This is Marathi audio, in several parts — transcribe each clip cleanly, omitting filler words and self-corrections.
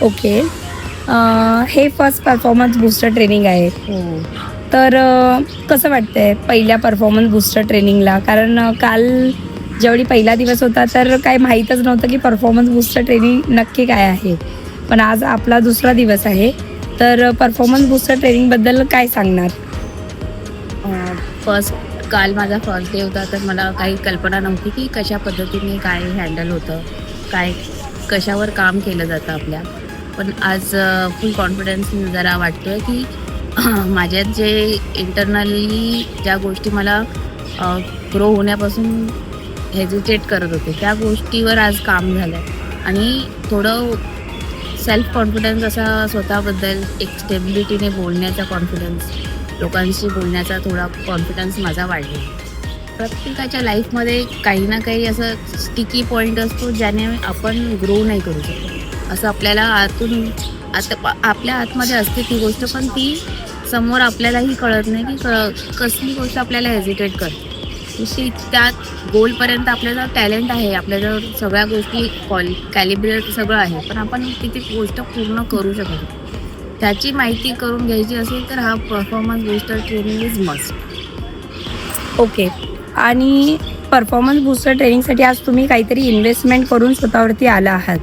ओके. हे फर्स्ट परफॉर्मन्स बूस्टर ट्रेनिंग आहे. हो. तर कसं वाटतंय पहिल्या परफॉर्मन्स बूस्टर ट्रेनिंगला? कारण काल ज्यावेळी पहिला दिवस होता तर काही माहीतच नव्हतं की परफॉर्मन्स बूस्टर ट्रेनिंग नक्की काय आहे. पण आज आपला दुसरा दिवस आहे. तर परफॉर्मन्स बूस्टर ट्रेनिंगबद्दल काय सांगणार? काल माझा फर्स्ट डे होता, तर मला काही कल्पना नव्हती की कशा पद्धतीने काय हँडल होतं, काय कशावर काम केलं जातं आपल्या. पण आज फुल कॉन्फिडन्स जरा वाटतोय की माझ्यात जे इंटरनली ज्या गोष्टी मला ग्रो होण्यापासून हेजिटेट करत होते, त्या गोष्टीवर आज काम झालं आणि थोडं सेल्फ कॉन्फिडन्स असा स्वतःबद्दल एक स्टेबिलिटीने बोलण्याचा कॉन्फिडन्स, लोकांशी बोलण्याचा थोडा कॉन्फिडन्स माझा वाढला. प्रत्येकाच्या लाईफमध्ये काही ना काही असं स्टिकी पॉईंट असतो ज्याने आपण ग्रो नाही करू शकत. असं आपल्याला आपल्या आतमध्ये असते ती गोष्ट, पण ती समोर आपल्यालाही कळत नाही की कसली गोष्ट आपल्याला हेजिटेट करते. तशी त्या गोलपर्यंत आपल्याला टॅलेंट आहे, आपल्याजवळ सगळ्या गोष्टी कॅलिब्रेट सगळं आहे, पण आपण ती गोष्ट पूर्ण करू शकत नाही. त्याची माहिती करून घ्यायची असेल तर हा performance booster training is must. Okay. आणि परफॉर्मन्स बूस्टर ट्रेनिंगसाठी आज तुम्ही काहीतरी इन्व्हेस्टमेंट करून स्वतःवरती आला आहात.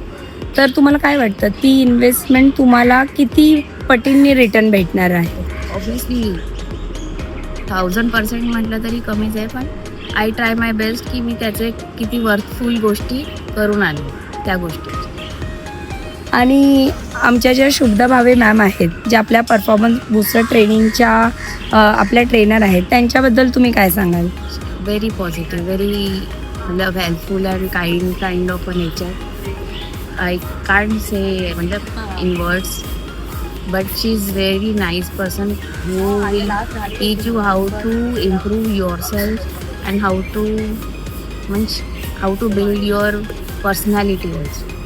तर तुम्हाला काय वाटतं ती इन्व्हेस्टमेंट तुम्हाला किती पटींनी रिटर्न भेटणार आहे? ऑब्व्हियसली 1000% म्हटलं तरी कमीच आहे, पण आय ट्राय माय बेस्ट की मी त्याचे किती वर्थफुल गोष्टी करून आले त्या गोष्टी. आणि आमच्या ज्या शुभदा भावे मॅम आहेत, ज्या आपल्या परफॉर्मन्स बूस्टर ट्रेनिंगच्या आपल्या ट्रेनर आहेत, त्यांच्याबद्दल तुम्ही काय सांगाल? व्हेरी पॉझिटिव्ह, व्हेरी मतलब helpful and kind of a nature. I can't say मतलब in words, but she is very nice person who will teach you how to improve yourself and how to build your personality also.